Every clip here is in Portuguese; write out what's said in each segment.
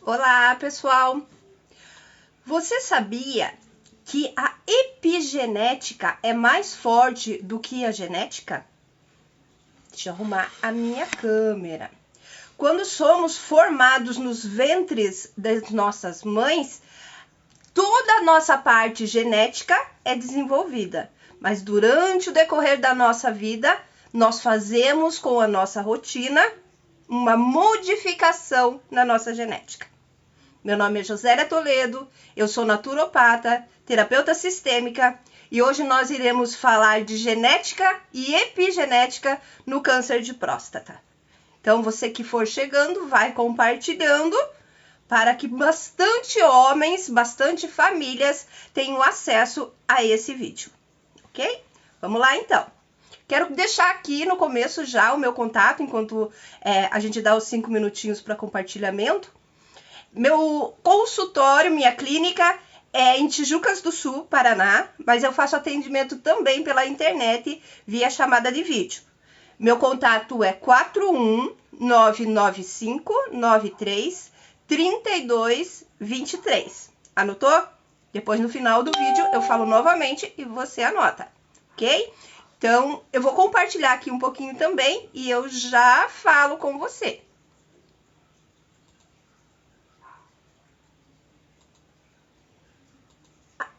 Olá, pessoal! Você sabia que a epigenética é mais forte do que a genética? Deixa eu arrumar a minha câmera. Quando somos formados nos ventres das nossas mães, toda a nossa parte genética é desenvolvida, mas durante o decorrer da nossa vida, nós fazemos com a nossa rotina uma modificação na nossa genética. Meu nome é Josélia Toledo, eu sou naturopata, terapeuta sistêmica e hoje nós iremos falar de genética e epigenética no câncer de próstata. Então, você que for chegando, vai compartilhando para que bastante homens, bastante famílias tenham acesso a esse vídeo, ok? Vamos lá então. Quero deixar aqui no começo já o meu contato, enquanto a gente dá os 5 minutinhos para compartilhamento. Meu consultório, minha clínica é em Tijucas do Sul, Paraná, mas eu faço atendimento também pela internet via chamada de vídeo. Meu contato é 41995933223. Anotou? Depois no final do vídeo eu falo novamente e você anota, ok? Então eu vou compartilhar aqui um pouquinho também e eu já falo com você.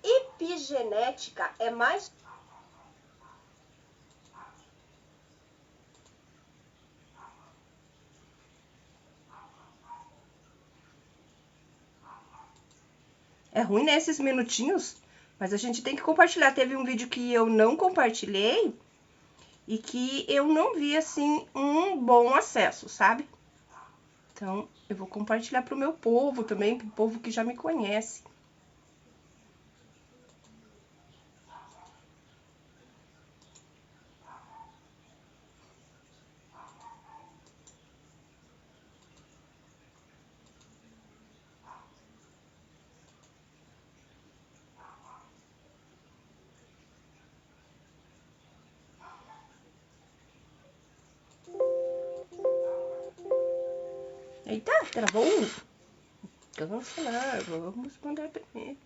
Epigenética é mais... É ruim, né, esses minutinhos, mas a gente tem que compartilhar. Teve um vídeo que eu não compartilhei e que eu não vi, assim, um bom acesso, sabe? Então, eu vou compartilhar pro meu povo também, pro povo que já me conhece. Eita, travou um. Cancelar, vamos mandar primeiro.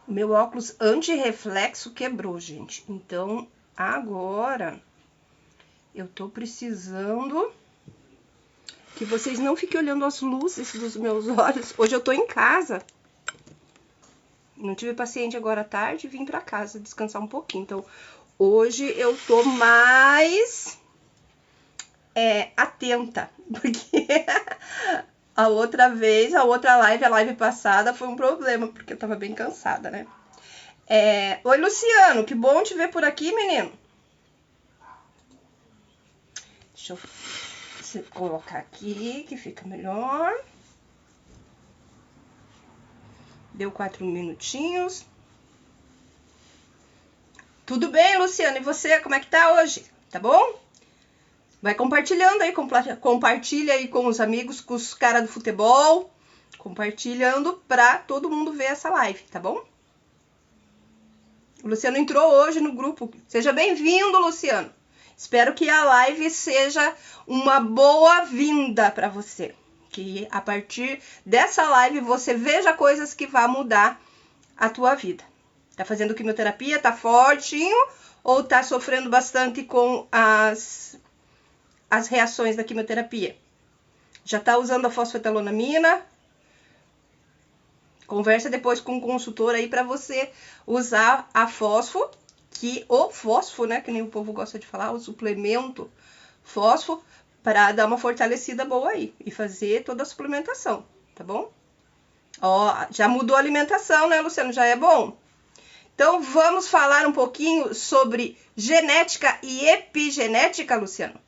O meu óculos anti-reflexo quebrou, gente. Então, agora eu tô precisando que vocês não fiquem olhando as luzes dos meus olhos. Hoje eu tô em casa. Não tive paciente agora à tarde, vim pra casa descansar um pouquinho. Então, hoje eu tô mais atenta, porque a outra vez, a live passada, foi um problema, porque eu tava bem cansada, né? Oi, Luciano, que bom te ver por aqui, menino. Deixa eu colocar aqui, que fica melhor. Deu 4 minutinhos. Tudo bem, Luciano? E você, como é que tá hoje? Tá bom? Vai compartilhando aí, compartilha aí com os amigos, com os caras do futebol, compartilhando pra todo mundo ver essa live, tá bom? O Luciano entrou hoje no grupo. Seja bem-vindo, Luciano. Espero que a live seja uma boa-vinda para você. Que a partir dessa live você veja coisas que vão mudar a tua vida. Tá fazendo quimioterapia? Tá fortinho? Ou tá sofrendo bastante com as reações da quimioterapia? Já tá usando a fosfetanolamina? Conversa depois com o consultor aí para você usar a fósforo, o fósforo, né, que nem o povo gosta de falar, o suplemento fósforo, para dar uma fortalecida boa aí e fazer toda a suplementação, tá bom? Ó, já mudou a alimentação, né, Luciano? Já é bom? Então, vamos falar um pouquinho sobre genética e epigenética, Luciano.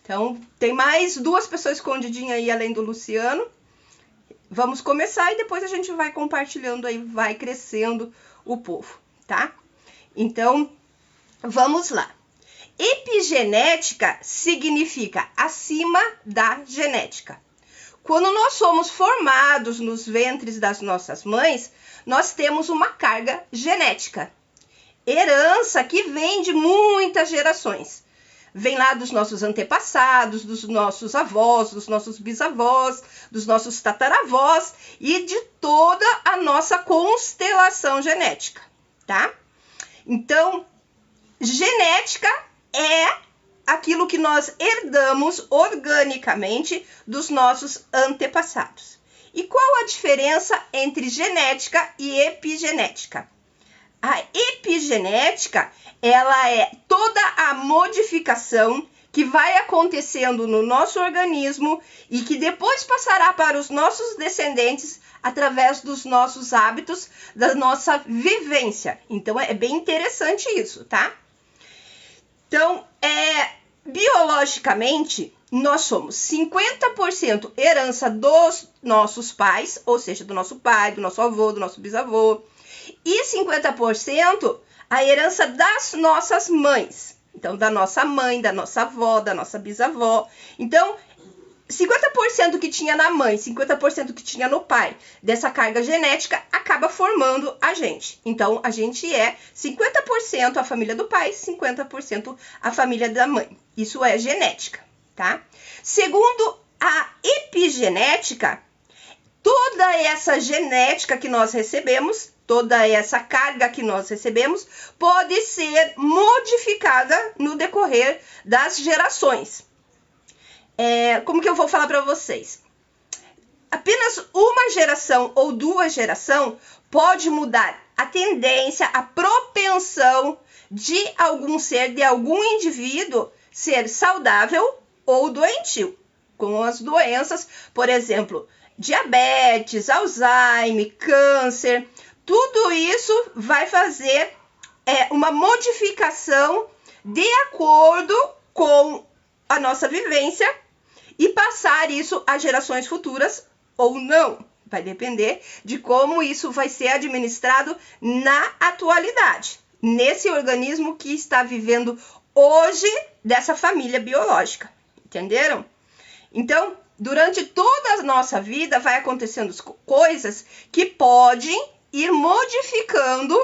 Então, tem mais 2 pessoas escondidinhas aí, além do Luciano. Vamos começar e depois a gente vai compartilhando aí, vai crescendo o povo, tá? Então, vamos lá. Epigenética significa acima da genética. Quando nós somos formados nos ventres das nossas mães, nós temos uma carga genética. Herança que vem de muitas gerações. Vem lá dos nossos antepassados, dos nossos avós, dos nossos bisavós, dos nossos tataravós e de toda a nossa constelação genética, tá? Então, genética é aquilo que nós herdamos organicamente dos nossos antepassados. E qual a diferença entre genética e epigenética? A epigenética, ela é toda a modificação que vai acontecendo no nosso organismo e que depois passará para os nossos descendentes através dos nossos hábitos, da nossa vivência. Então, é bem interessante isso, tá? Então, biologicamente, nós somos 50% herança dos nossos pais, ou seja, do nosso pai, do nosso avô, do nosso bisavô, e 50% a herança das nossas mães. Então, da nossa mãe, da nossa avó, da nossa bisavó. Então, 50% que tinha na mãe, 50% que tinha no pai, dessa carga genética, acaba formando a gente. Então, a gente é 50% a família do pai, 50% a família da mãe. Isso é genética, tá? Segundo a epigenética, toda essa genética que nós recebemos, toda essa carga que nós recebemos, pode ser modificada no decorrer das gerações. Como que eu vou falar para vocês? Apenas uma geração ou duas gerações pode mudar a tendência, a propensão de algum ser, de algum indivíduo ser saudável ou doentio, com as doenças, por exemplo, diabetes, Alzheimer, câncer. Tudo isso vai fazer uma modificação de acordo com a nossa vivência e passar isso a gerações futuras ou não. Vai depender de como isso vai ser administrado na atualidade, nesse organismo que está vivendo hoje dessa família biológica. Entenderam? Então, durante toda a nossa vida vai acontecendo coisas que podem ir modificando,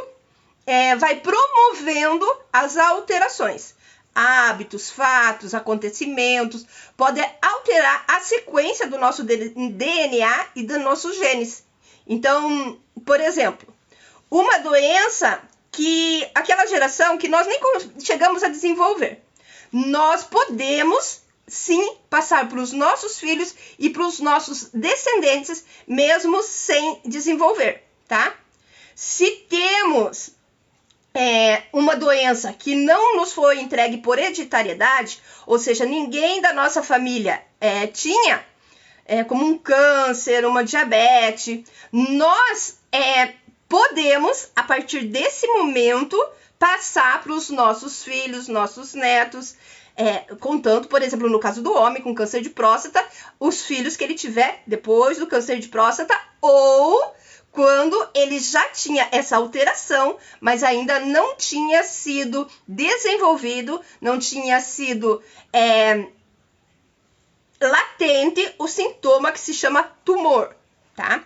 vai promovendo as alterações. Hábitos, fatos, acontecimentos, podem alterar a sequência do nosso DNA e dos nossos genes. Então, por exemplo, uma doença que aquela geração que nós nem chegamos a desenvolver, nós podemos sim passar para os nossos filhos e para os nossos descendentes, mesmo sem desenvolver, tá? Se temos uma doença que não nos foi entregue por hereditariedade, ou seja, ninguém da nossa família tinha, como um câncer, uma diabetes, nós podemos, a partir desse momento, passar para os nossos filhos, nossos netos, contanto, por exemplo, no caso do homem com câncer de próstata, os filhos que ele tiver depois do câncer de próstata, ou quando ele já tinha essa alteração, mas ainda não tinha sido desenvolvido, não tinha sido latente o sintoma que se chama tumor, tá?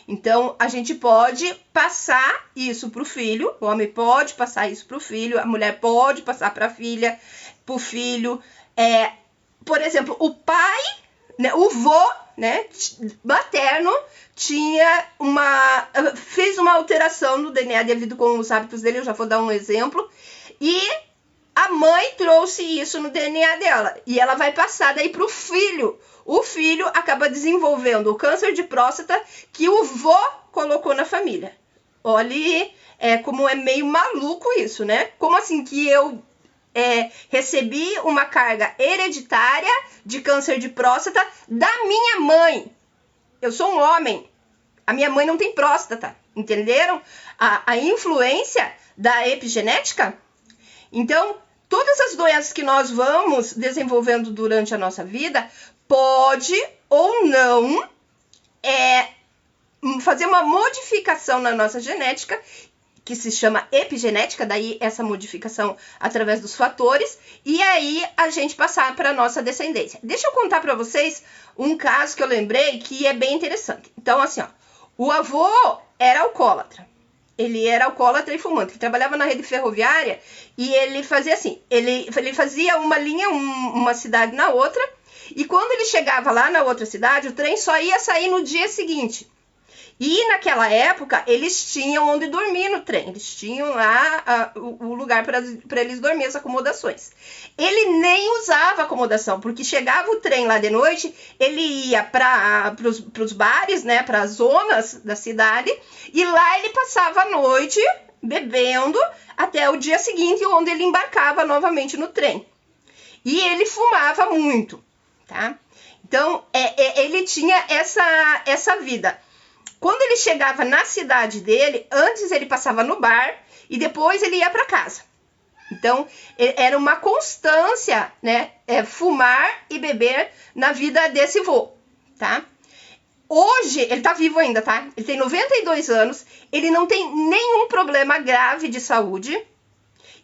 Então, a gente pode passar isso para o filho, o homem pode passar isso para o filho, a mulher pode passar para a filha, para o filho. Por exemplo, o pai, né, o vô, né, materno, fez uma alteração no DNA devido com os hábitos dele, eu já vou dar um exemplo, e a mãe trouxe isso no DNA dela, e ela vai passar daí para o filho. O filho acaba desenvolvendo o câncer de próstata que o vô colocou na família. Olha, como é meio maluco isso, né? Como assim que eu recebi uma carga hereditária de câncer de próstata da minha mãe? Eu sou um homem, a minha mãe não tem próstata, entenderam? A influência da epigenética? Então, todas as doenças que nós vamos desenvolvendo durante a nossa vida, pode ou não fazer uma modificação na nossa genética, que se chama epigenética, daí essa modificação através dos fatores, e aí a gente passar para a nossa descendência. Deixa eu contar para vocês um caso que eu lembrei que é bem interessante. Então, assim, ó, o avô era alcoólatra. Ele era alcoólatra e fumante. Ele trabalhava na rede ferroviária e ele fazia assim, ele fazia uma linha, uma cidade na outra, e quando ele chegava lá na outra cidade, o trem só ia sair no dia seguinte. E naquela época, eles tinham onde dormir no trem. Eles tinham lá o lugar para eles dormir, as acomodações. Ele nem usava acomodação, porque chegava o trem lá de noite, ele ia para os bares, né, para as zonas da cidade, e lá ele passava a noite bebendo até o dia seguinte, onde ele embarcava novamente no trem. E ele fumava muito, tá? Então, ele tinha essa vida. Quando ele chegava na cidade dele, antes ele passava no bar e depois ele ia para casa. Então, era uma constância, né? Fumar e beber na vida desse vô, tá? Hoje, ele tá vivo ainda, tá? Ele tem 92 anos, ele não tem nenhum problema grave de saúde.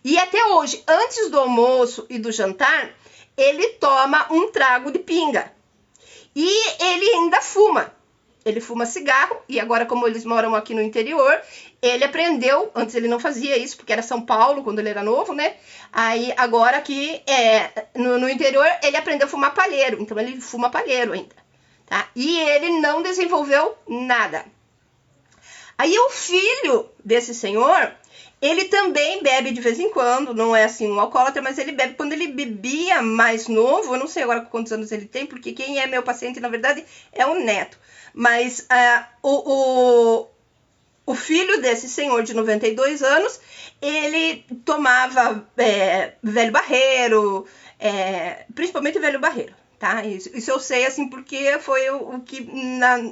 E até hoje, antes do almoço e do jantar, ele toma um trago de pinga. E ele ainda fuma. Ele fuma cigarro, e agora, como eles moram aqui no interior, ele aprendeu, antes ele não fazia isso, porque era São Paulo, quando ele era novo, né? Aí, agora aqui, no interior, ele aprendeu a fumar palheiro, então ele fuma palheiro ainda, tá? E ele não desenvolveu nada. Aí, o filho desse senhor, ele também bebe de vez em quando, não é assim um alcoólatra, mas ele bebe. Quando ele bebia mais novo, eu não sei agora quantos anos ele tem, porque quem é meu paciente, na verdade, é o neto. Mas o filho desse senhor de 92 anos, ele tomava velho barreiro, principalmente velho barreiro, tá? Isso eu sei, assim, porque foi o que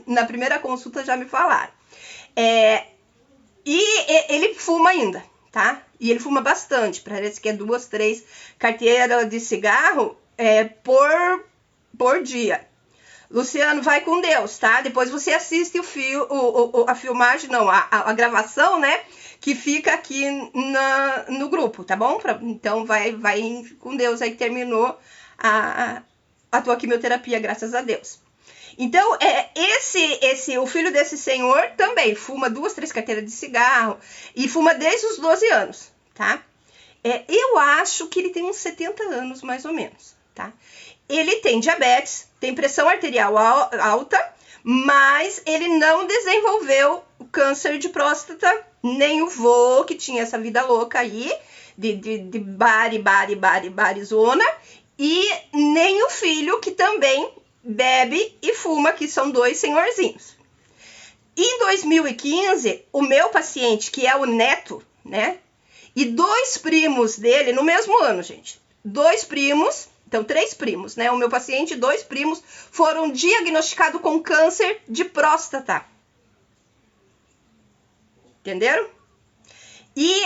na primeira consulta já me falaram. E ele fuma ainda, tá? E ele fuma bastante, parece que é 2, 3 carteiras de cigarro por dia. Luciano, vai com Deus, tá? Depois você assiste a filmagem, não, a gravação, né? Que fica aqui no grupo, tá bom? Então vai com Deus aí, terminou a tua quimioterapia, graças a Deus. Então, o filho desse senhor também fuma 2, 3 carteiras de cigarro e fuma desde os 12 anos, tá? Eu acho que ele tem uns 70 anos, mais ou menos, tá? Ele tem diabetes, tem pressão arterial alta, mas ele não desenvolveu o câncer de próstata, nem o vô, que tinha essa vida louca aí, de barizona, e nem o filho, que também bebe e fuma, que são 2 senhorzinhos. Em 2015, o meu paciente, que é o neto, né, e 2 primos dele, no mesmo ano, gente, 2 primos, então 3 primos, né? O meu paciente, 2 primos, foram diagnosticados com câncer de próstata. Entenderam? E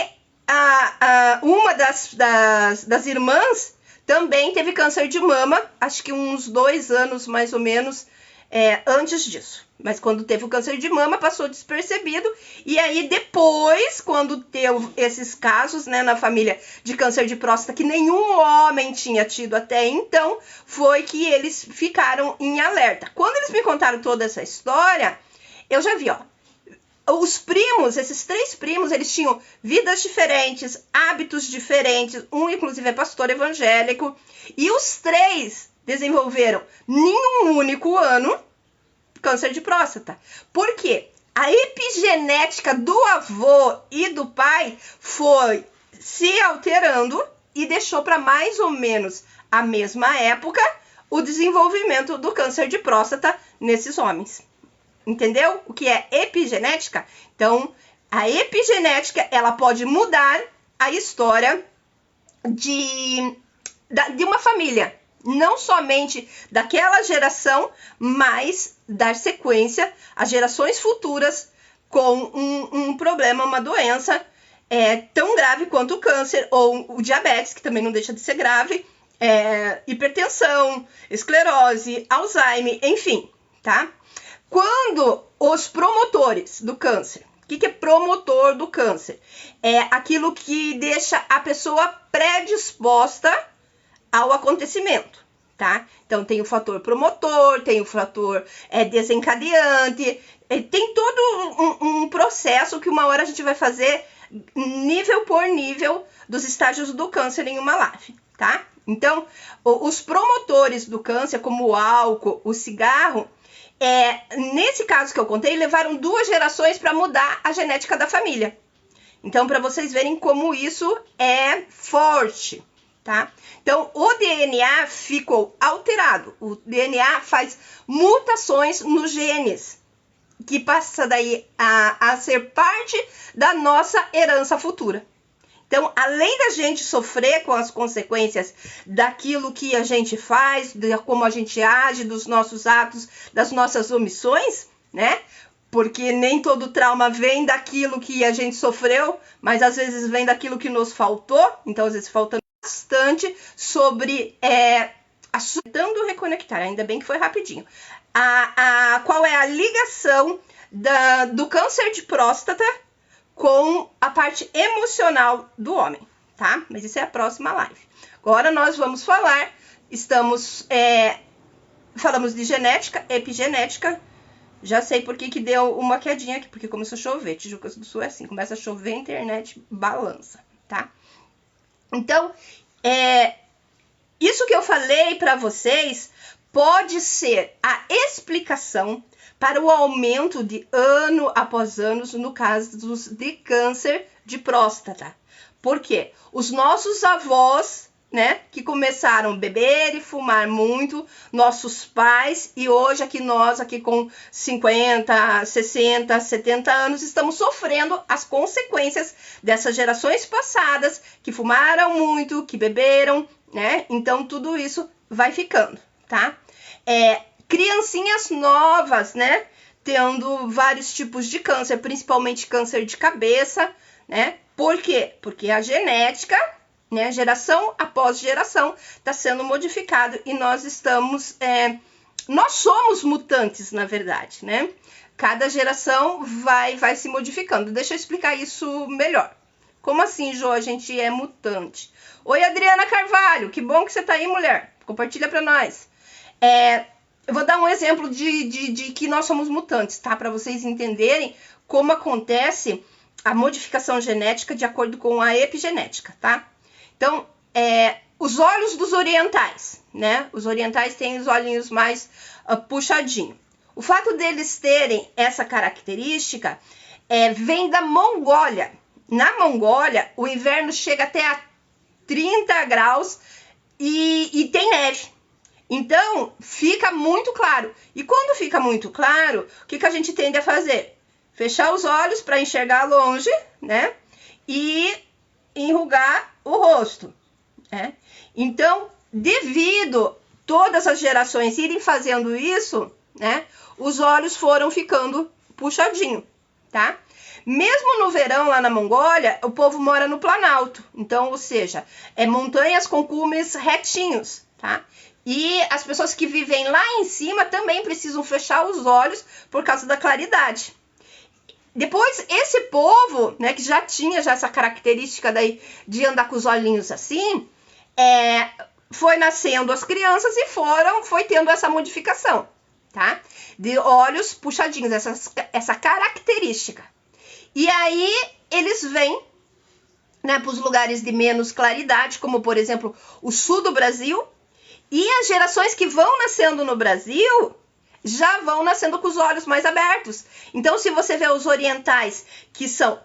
uma das irmãs também teve câncer de mama, acho que uns 2 anos, mais ou menos, antes disso. Mas quando teve o câncer de mama, passou despercebido. E aí depois, quando teve esses casos, né, na família de câncer de próstata, que nenhum homem tinha tido até então, foi que eles ficaram em alerta. Quando eles me contaram toda essa história, eu já vi, ó. Os primos, esses 3 primos, eles tinham vidas diferentes, hábitos diferentes. Um, inclusive, é pastor evangélico. E os 3 desenvolveram, em um único ano, câncer de próstata. Por quê? A epigenética do avô e do pai foi se alterando e deixou para mais ou menos a mesma época o desenvolvimento do câncer de próstata nesses homens. Entendeu? O que é epigenética? Então, a epigenética, ela pode mudar a história de uma família. Não somente daquela geração, mas dar sequência às gerações futuras com um problema, uma doença tão grave quanto o câncer ou o diabetes, que também não deixa de ser grave, hipertensão, esclerose, Alzheimer, enfim, tá? Quando os promotores do câncer, o que é promotor do câncer? É aquilo que deixa a pessoa predisposta ao acontecimento, tá? Então, tem o fator promotor, tem o fator desencadeante, tem todo um processo que uma hora a gente vai fazer nível por nível dos estágios do câncer em uma live, tá? Então, os promotores do câncer, como o álcool, o cigarro, nesse caso que eu contei, levaram 2 gerações para mudar a genética da família. Então, para vocês verem como isso é forte, tá? Então, o DNA ficou alterado. O DNA faz mutações nos genes, que passa daí a ser parte da nossa herança futura. Então, além da gente sofrer com as consequências daquilo que a gente faz, de como a gente age, dos nossos atos, das nossas omissões, né? Porque nem todo trauma vem daquilo que a gente sofreu, mas às vezes vem daquilo que nos faltou. Então, às vezes, falta bastante sobre tentando reconectar. Ainda bem que foi rapidinho. Qual é a ligação do câncer de próstata com a parte emocional do homem, tá? Mas isso é a próxima live. Agora nós vamos falar, falamos de genética, epigenética. Já sei por que deu uma quedinha aqui, porque começou a chover. Tijucas do Sul é assim, começa a chover, a internet balança, tá? Então, isso que eu falei para vocês pode ser a explicação para o aumento de ano após ano no caso de câncer de próstata. Por quê? Os nossos avós, né, que começaram a beber e fumar muito, nossos pais, e hoje nós aqui com 50, 60, 70 anos, estamos sofrendo as consequências dessas gerações passadas que fumaram muito, que beberam, né? Então tudo isso vai ficando, tá? Criancinhas novas, né, tendo vários tipos de câncer, principalmente câncer de cabeça, né? Por quê? Porque a genética, né, geração após geração, está sendo modificado e nós somos mutantes, na verdade, né? Cada geração vai se modificando. Deixa eu explicar isso melhor. Como assim, Jo, a gente é mutante? Oi, Adriana Carvalho, que bom que você tá aí, mulher. Compartilha para nós. Eu vou dar um exemplo de que nós somos mutantes, tá? Para vocês entenderem como acontece a modificação genética de acordo com a epigenética, tá? Então, os olhos dos orientais, né? Os orientais têm os olhinhos mais puxadinhos. O fato deles terem essa característica vem da Mongólia. Na Mongólia, o inverno chega até a 30 graus e tem neve. Então, fica muito claro. E quando fica muito claro, o que a gente tende a fazer? Fechar os olhos para enxergar longe, né? E enrugar o rosto, né? Então, devido todas as gerações irem fazendo isso, né? Os olhos foram ficando puxadinho, tá? Mesmo no verão lá na Mongólia, o povo mora no Planalto. Então, ou seja, montanhas com cumes retinhos, tá? E as pessoas que vivem lá em cima também precisam fechar os olhos por causa da claridade. Depois, esse povo, né, que já tinha essa característica daí de andar com os olhinhos assim, foi nascendo as crianças e foi tendo essa modificação, tá? De olhos puxadinhos, essa característica. E aí, eles vêm, né, para os lugares de menos claridade, como, por exemplo, o sul do Brasil. E as gerações que vão nascendo no Brasil já vão nascendo com os olhos mais abertos. Então, se você vê os orientais, que são...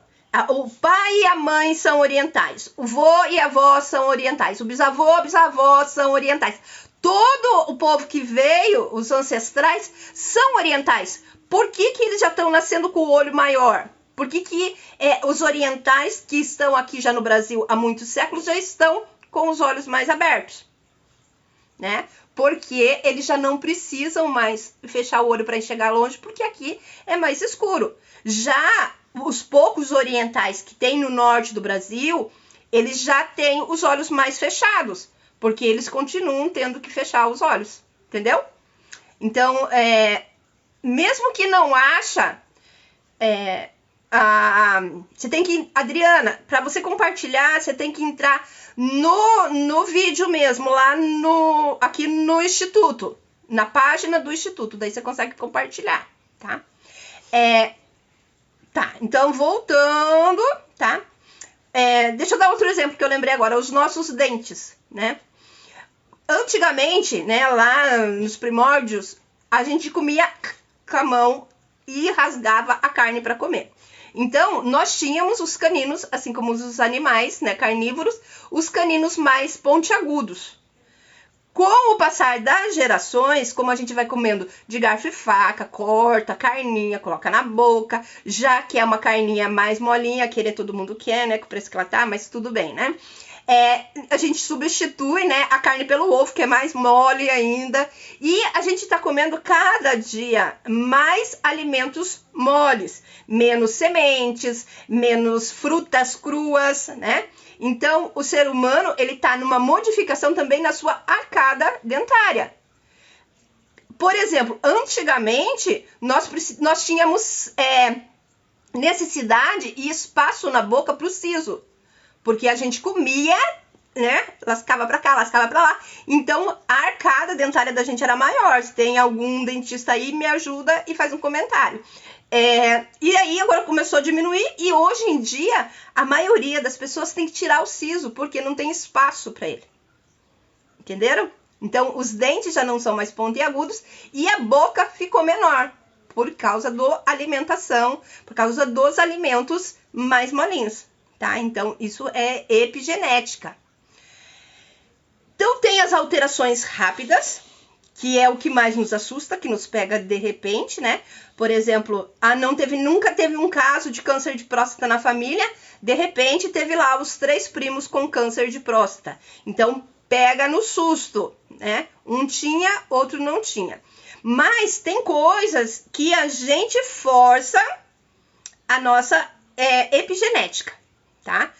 O pai e a mãe são orientais. O vô e a avó são orientais. O bisavô e a bisavó são orientais. Todo o povo que veio, os ancestrais, são orientais. Por que eles já estão nascendo com o olho maior? Por que os orientais, que estão aqui já no Brasil há muitos séculos, já estão com os olhos mais abertos? Né? Porque eles já não precisam mais fechar o olho para enxergar longe, porque aqui é mais escuro. Já os poucos orientais que tem no norte do Brasil, eles já têm os olhos mais fechados, porque eles continuam tendo que fechar os olhos, entendeu? Então, mesmo que não acha, você tem que, Adriana, para você compartilhar, você tem que entrar no vídeo mesmo, lá aqui no Instituto, na página do Instituto, daí você consegue compartilhar, tá? Tá, então voltando, tá? Deixa eu dar outro exemplo que eu lembrei agora, os nossos dentes, né? Antigamente, né, lá nos primórdios, a gente comia com a mão e rasgava a carne para comer. Então, nós tínhamos os caninos, assim como os animais, né, carnívoros, os caninos mais pontiagudos. Com o passar das gerações, como a gente vai comendo de garfo e faca, corta a carninha, coloca na boca, já que é uma carninha mais molinha, querer todo mundo quer, né, com o preço que ela tá, mas tudo bem, né? A gente substitui, né, a carne pelo ovo, que é mais mole ainda, e a gente tá comendo cada dia mais alimentos moles, menos sementes, menos frutas cruas, né? Então, o ser humano, ele tá numa modificação também na sua arcada dentária. Por exemplo, antigamente, nós tínhamos necessidade e espaço na boca para o siso. Porque a gente comia, né? Lascava pra cá, lascava pra lá. Então, a arcada dentária da gente era maior. Se tem algum dentista aí, me ajuda e faz um comentário. E aí, agora começou a diminuir. E hoje em dia, a maioria das pessoas tem que tirar o siso, porque não tem espaço pra ele. Entenderam? Então, os dentes já não são mais pontiagudos e a boca ficou menor. Por causa da alimentação, por causa dos alimentos mais molinhos. Tá? Então, isso é epigenética. Então, tem as alterações rápidas, que é o que mais nos assusta, que nos pega de repente, né? Por exemplo, nunca teve um caso de câncer de próstata na família, de repente teve lá os 3 primos com câncer de próstata. Então, pega no susto, né? Um tinha, outro não tinha. Mas tem coisas que a gente força a nossa epigenética. Tá?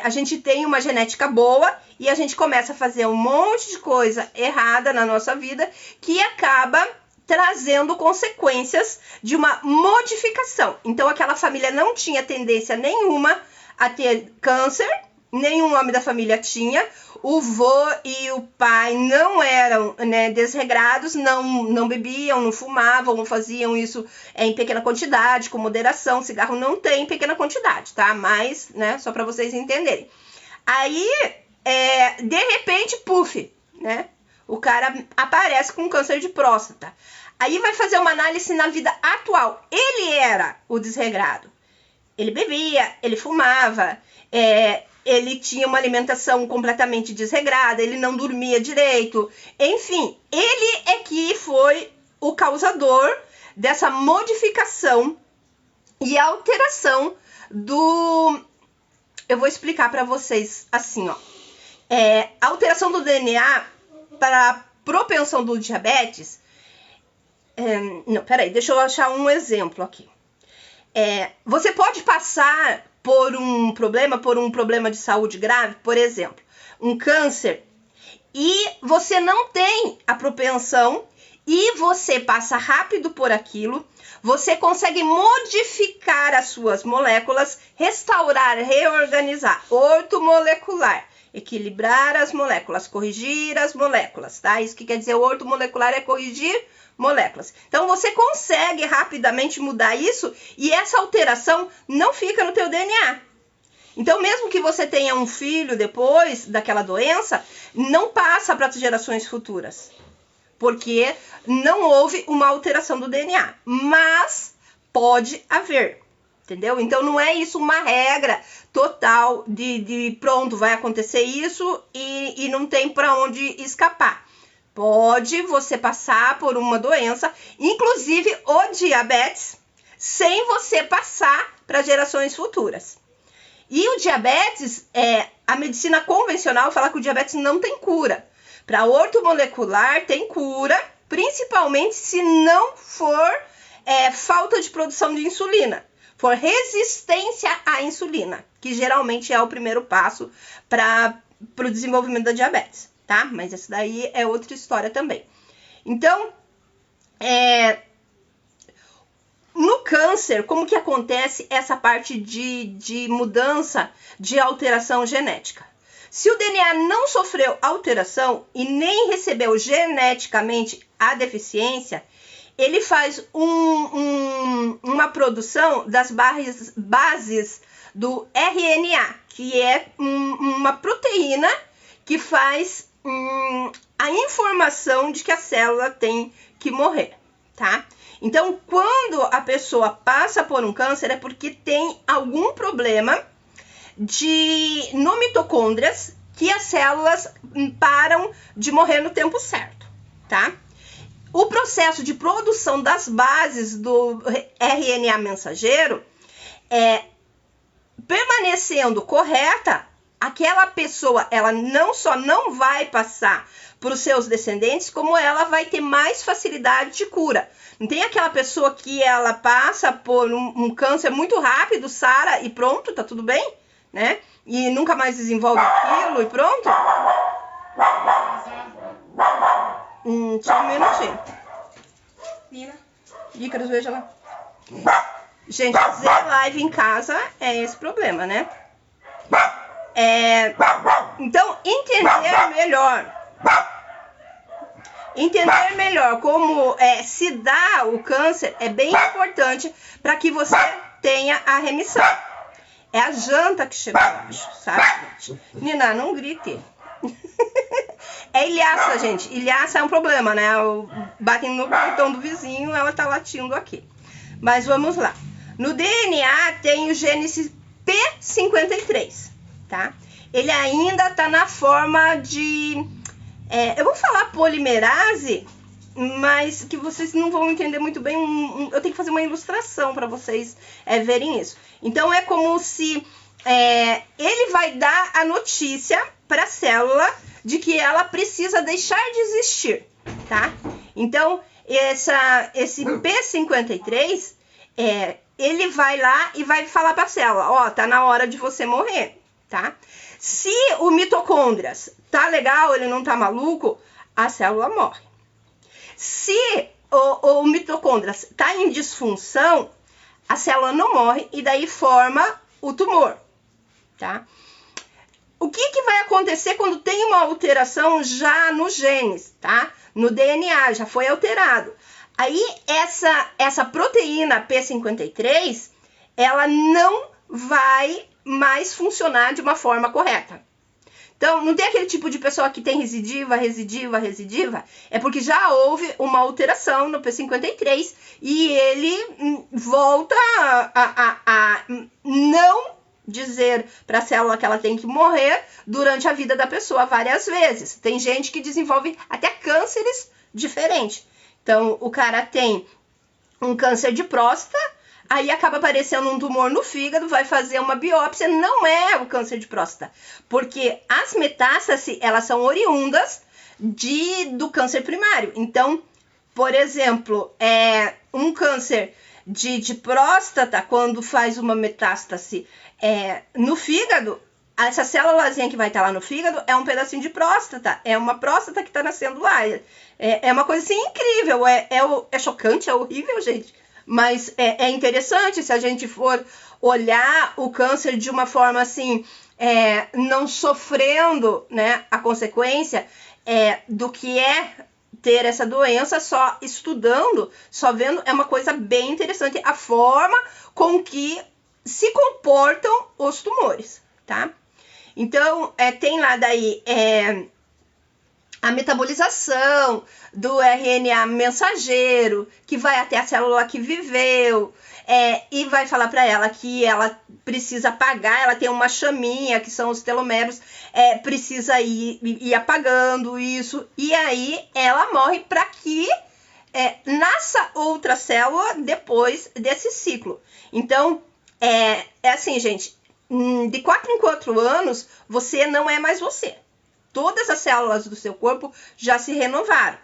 A gente tem uma genética boa e a gente começa a fazer um monte de coisa errada na nossa vida que acaba trazendo consequências de uma modificação. Então, aquela família não tinha tendência nenhuma a ter câncer, nenhum homem da família tinha, o vô e o pai não eram, né, desregrados, não bebiam, não fumavam, não faziam isso em pequena quantidade, com moderação. Cigarro não tem em pequena quantidade, tá? Mas, né, só para vocês entenderem. Aí, de repente, puf, né? O cara aparece com câncer de próstata. Aí vai fazer uma análise na vida atual. Ele era o desregrado. Ele bebia, ele fumava, ele tinha uma alimentação completamente desregrada, ele não dormia direito. Enfim, ele é que foi o causador dessa modificação e alteração do... Eu vou explicar para vocês assim, ó. A alteração do DNA para a propensão do diabetes... não, peraí, deixa eu achar um exemplo aqui. Você pode passar por um problema de saúde grave, por exemplo, um câncer, e você não tem a propensão e você passa rápido por aquilo, você consegue modificar as suas moléculas, restaurar, reorganizar, ortomolecular, equilibrar as moléculas, corrigir as moléculas, tá? Isso que quer dizer ortomolecular é corrigir moléculas. Então, você consegue rapidamente mudar isso e essa alteração não fica no teu DNA. Então, mesmo que você tenha um filho depois daquela doença, não passa para as gerações futuras, porque não houve uma alteração do DNA, mas pode haver, entendeu? Então, não é isso uma regra total de pronto, vai acontecer isso e não tem para onde escapar. Pode você passar por uma doença, inclusive o diabetes, sem você passar para gerações futuras. E o diabetes, a medicina convencional fala que o diabetes não tem cura. Para ortomolecular tem cura, principalmente se não for falta de produção de insulina, for resistência à insulina, que geralmente é o primeiro passo para o desenvolvimento da diabetes. Tá? Mas essa daí é outra história também. Então, câncer, como que acontece essa parte de mudança, de alteração genética? Se o DNA não sofreu alteração e nem recebeu geneticamente a deficiência, ele faz uma produção das bases do RNA, que é uma proteína que faz a informação de que a célula tem que morrer, tá? Então, quando a pessoa passa por um câncer, é porque tem algum problema no mitocôndrias, que as células param de morrer no tempo certo, tá? O processo de produção das bases do RNA mensageiro permanecendo correta, aquela pessoa, ela não só não vai passar para os seus descendentes, como ela vai ter mais facilidade de cura. Não tem aquela pessoa que ela passa por um câncer muito rápido, sara e pronto, tá tudo bem, né? E nunca mais desenvolve aquilo e pronto. Só um minutinho. Nina, Ícaros, veja lá. Gente, fazer live em casa é esse problema, né? Então, entender melhor como se dá o câncer é bem importante para que você tenha a remissão. É a janta que chegou, eu acho, sabe, gente? Nina, não grite. É ilhaça, gente. Ilhaça é um problema, né? Batem no portão do vizinho, ela tá latindo aqui. Mas vamos lá. No DNA tem o gene P53, tá? Ele ainda tá na forma de... eu vou falar polimerase, mas que vocês não vão entender muito bem. Eu tenho que fazer uma ilustração para vocês verem isso. Então, é como se ele vai dar a notícia para a célula de que ela precisa deixar de existir, tá? Então, esse P53, ele vai lá e vai falar para a célula, ó, tá na hora de você morrer, tá? Se o mitocôndrias tá legal, ele não tá maluco, a célula morre. Se o mitocôndrias tá em disfunção, a célula não morre e daí forma o tumor, tá? O que vai acontecer quando tem uma alteração já nos genes, tá? No DNA, já foi alterado. Aí, essa proteína P53, ela não vai mais funcionar de uma forma correta. Então, não tem aquele tipo de pessoa que tem recidiva, é porque já houve uma alteração no P53 e ele volta a não dizer para a célula que ela tem que morrer durante a vida da pessoa várias vezes. Tem gente que desenvolve até cânceres diferentes. Então, o cara tem um câncer de próstata, aí acaba aparecendo um tumor no fígado, vai fazer uma biópsia, não é o câncer de próstata, porque as metástases, elas são oriundas do câncer primário. Então, por exemplo, um câncer de próstata, quando faz uma metástase no fígado, essa célulazinha que vai estar lá no fígado é um pedacinho de próstata, é uma próstata que está nascendo lá. É uma coisa assim incrível, é chocante, é horrível, gente. Mas é interessante se a gente for olhar o câncer de uma forma assim, não sofrendo, né, a consequência do que é ter essa doença, só estudando, só vendo, é uma coisa bem interessante a forma com que se comportam os tumores, tá? Então, tem lá daí a metabolização do RNA mensageiro, que vai até a célula que viveu, e vai falar para ela que ela precisa apagar, ela tem uma chaminha, que são os telomeros, precisa ir apagando isso, e aí ela morre para que nasça outra célula depois desse ciclo. Então, é assim, gente, de 4 em 4 anos, você não é mais você. Todas as células do seu corpo já se renovaram,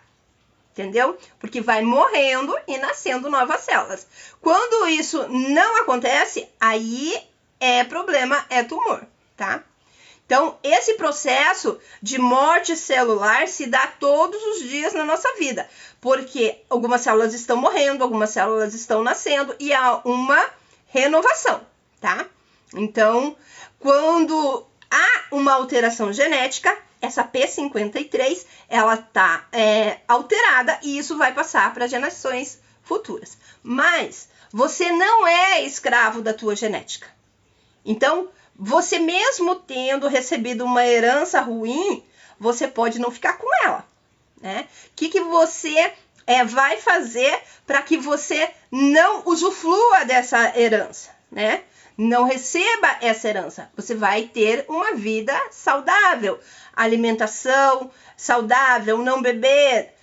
entendeu? Porque vai morrendo e nascendo novas células. Quando isso não acontece, aí problema, tumor, tá? Então, esse processo de morte celular se dá todos os dias na nossa vida, porque algumas células estão morrendo, algumas células estão nascendo e há uma renovação, tá? Então, quando há uma alteração genética, essa P53, ela tá alterada e isso vai passar para gerações futuras. Mas você não é escravo da tua genética. Então, você mesmo tendo recebido uma herança ruim, você pode não ficar com ela, né? O que você vai fazer para que você não usufrua dessa herança, né? Não receba essa herança. Você vai ter uma vida saudável, alimentação saudável, não beber,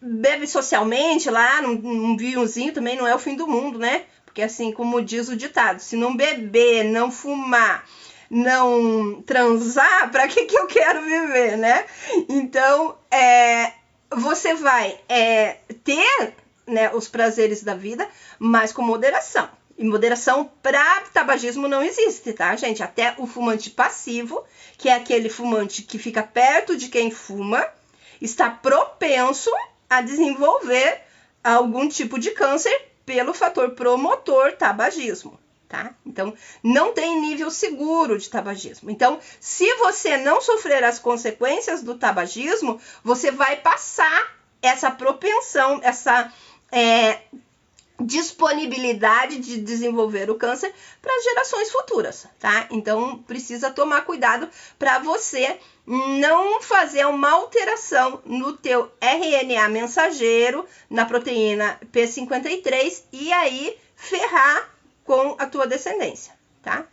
bebe socialmente lá, num vinhozinho também não é o fim do mundo, né? Porque assim, como diz o ditado, se não beber, não fumar, não transar, para que eu quero viver, né? Então, você vai ter, né, os prazeres da vida, mas com moderação. E moderação para tabagismo não existe, tá, gente? Até o fumante passivo, que é aquele fumante que fica perto de quem fuma, está propenso a desenvolver algum tipo de câncer pelo fator promotor tabagismo, tá? Então, não tem nível seguro de tabagismo. Então, se você não sofrer as consequências do tabagismo, você vai passar essa propensão, essa disponibilidade de desenvolver o câncer para as gerações futuras, tá? Então, precisa tomar cuidado para você não fazer uma alteração no teu RNA mensageiro, na proteína P53, e aí ferrar com a tua descendência, tá?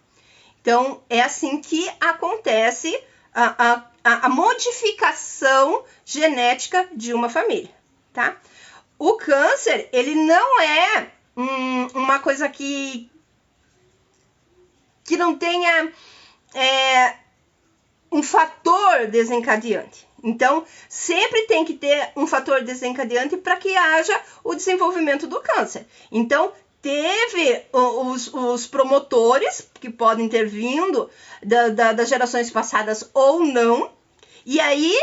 Então, é assim que acontece a modificação genética de uma família, tá? O câncer, ele não é uma coisa que não tenha um fator desencadeante. Então, sempre tem que ter um fator desencadeante para que haja o desenvolvimento do câncer. Então, teve os promotores, que podem ter vindo das gerações passadas ou não, e aí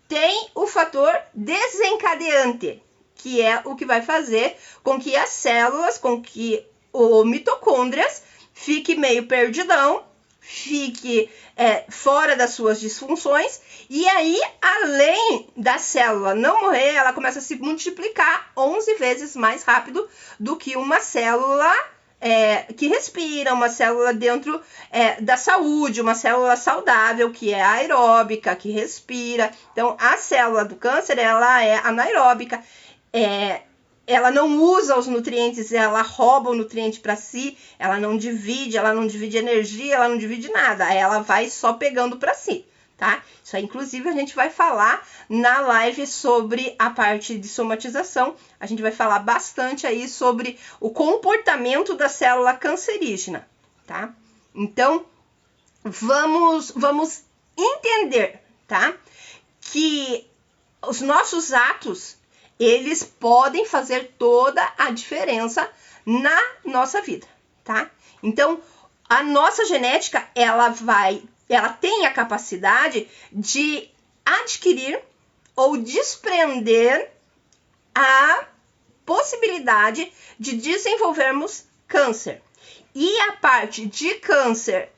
tem o fator desencadeante, que é o que vai fazer com que as células, com que o mitocôndrias fique meio perdidão, fique fora das suas disfunções, e aí, além da célula não morrer, ela começa a se multiplicar 11 vezes mais rápido do que uma célula que respira, uma célula dentro da saúde, uma célula saudável, que é aeróbica, que respira. Então, a célula do câncer, ela é anaeróbica, ela não usa os nutrientes, ela rouba o nutriente para si, ela não divide energia, ela não divide nada, ela vai só pegando para si, tá? Isso aí, inclusive, a gente vai falar na live sobre a parte de somatização, a gente vai falar bastante aí sobre o comportamento da célula cancerígena, tá? Então, vamos entender, tá? Que os nossos atos, eles podem fazer toda a diferença na nossa vida, tá? Então, a nossa genética, ela tem a capacidade de adquirir ou desprender a possibilidade de desenvolvermos câncer. E a parte de câncer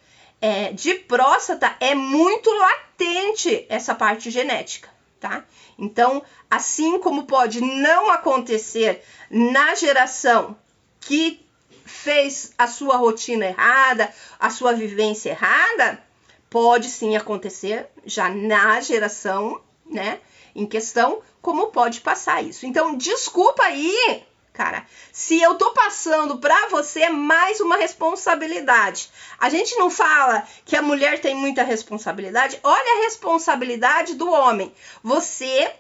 de próstata é muito latente essa parte genética, tá? Então, assim como pode não acontecer na geração que fez a sua rotina errada, a sua vivência errada, pode sim acontecer já na geração, né, em questão, como pode passar isso. Então, desculpa aí, cara, se eu tô passando pra você mais uma responsabilidade. A gente não fala que a mulher tem muita responsabilidade. Olha a responsabilidade do homem. Você,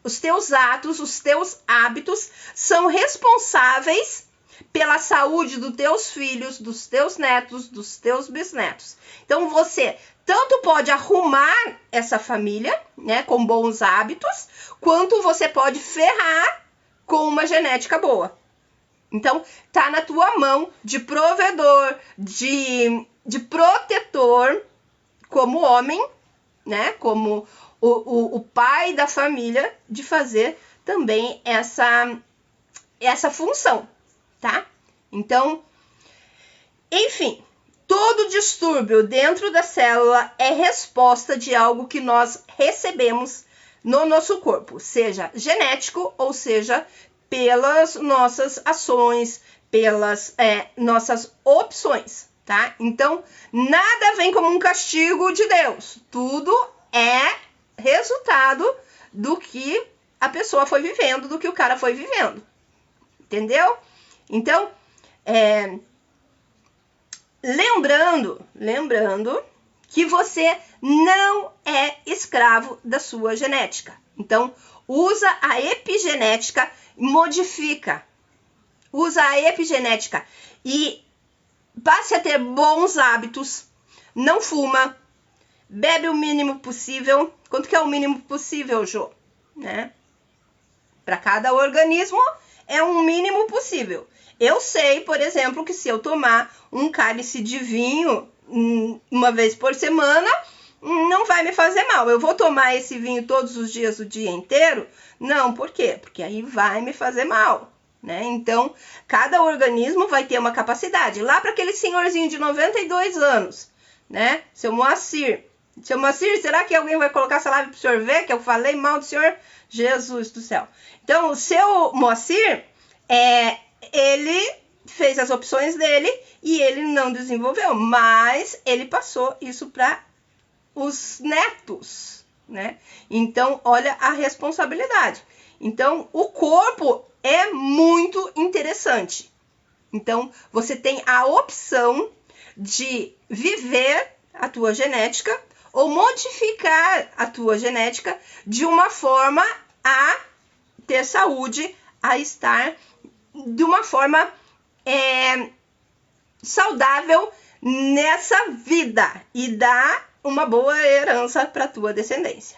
os teus atos, os teus hábitos são responsáveis pela saúde dos teus filhos, dos teus netos, dos teus bisnetos. Então, você tanto pode arrumar essa família, né, com bons hábitos, quanto você pode ferrar com uma genética boa. Então, tá na tua mão de provedor, de protetor, como homem, né? Como o pai da família, de fazer também essa função, tá? Então, enfim, todo distúrbio dentro da célula é resposta de algo que nós recebemos no nosso corpo, seja genético ou seja pelas nossas ações, pelas nossas opções, tá? Então, nada vem como um castigo de Deus. Tudo é resultado do que a pessoa foi vivendo, do que o cara foi vivendo. Entendeu? Então, lembrando que você não é escravo da sua genética. Então, usa a epigenética, modifica. Usa a epigenética e passe a ter bons hábitos. Não fuma, bebe o mínimo possível. Quanto que é o mínimo possível, Jô? Né? Para cada organismo é um mínimo possível. Eu sei, por exemplo, que se eu tomar um cálice de vinho uma vez por semana, não vai me fazer mal. Eu vou tomar esse vinho todos os dias, o dia inteiro? Não, por quê? Porque aí vai me fazer mal, né? Então, cada organismo vai ter uma capacidade. Lá para aquele senhorzinho de 92 anos, né? Seu Moacir, será que alguém vai colocar essa live para o senhor ver que eu falei mal do senhor? Jesus do céu. Então, o seu Moacir, ele fez as opções dele e ele não desenvolveu, mas ele passou isso para os netos, né? Então, olha a responsabilidade. Então, o corpo é muito interessante. Então, você tem a opção de viver a tua genética ou modificar a tua genética de uma forma a ter saúde, a estar de uma forma saudável nessa vida e dar uma boa herança para a tua descendência.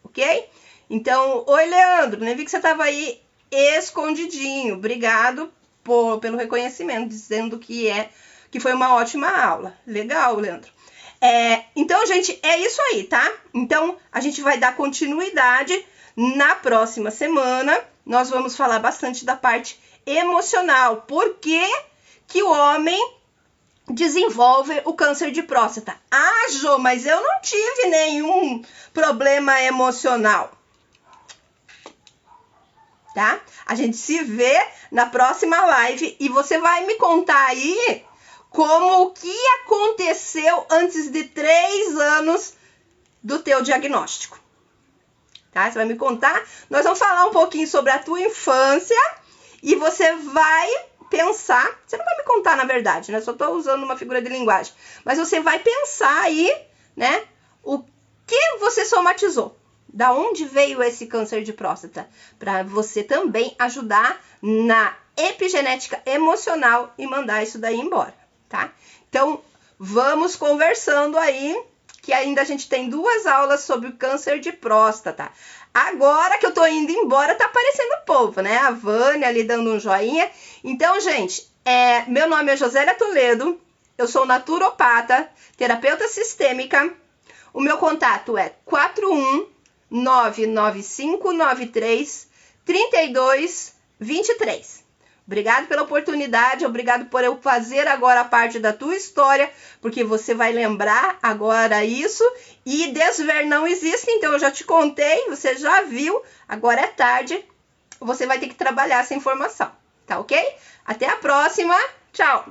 Ok? Então, oi, Leandro, nem vi que você estava aí escondidinho. Obrigado pelo reconhecimento, dizendo que foi uma ótima aula. Legal, Leandro. Então, gente, é isso aí, tá? Então, a gente vai dar continuidade na próxima semana. Nós vamos falar bastante da parte emocional. Por que que o homem desenvolve o câncer de próstata? Ah, Jô, mas eu não tive nenhum problema emocional. Tá? A gente se vê na próxima live e você vai me contar aí como o que aconteceu antes de 3 anos do teu diagnóstico. Tá? Você vai me contar. Nós vamos falar um pouquinho sobre a tua infância e você vai pensar. Você não vai me contar, na verdade, né? Só estou usando uma figura de linguagem. Mas você vai pensar aí, né? O que você somatizou. Da onde veio esse câncer de próstata? Para você também ajudar na epigenética emocional e mandar isso daí embora, tá? Então, vamos conversando aí, que ainda a gente tem 2 aulas sobre o câncer de próstata. Agora que eu tô indo embora, tá aparecendo o povo, né? A Vânia ali dando um joinha. Então, gente, meu nome é Josélia Toledo, eu sou naturopata, terapeuta sistêmica. O meu contato é 41995933223. Obrigado pela oportunidade, obrigado por eu fazer agora a parte da tua história, porque você vai lembrar agora isso, e desver não existe, então eu já te contei, você já viu, agora é tarde, você vai ter que trabalhar essa informação, tá ok? Até a próxima, tchau!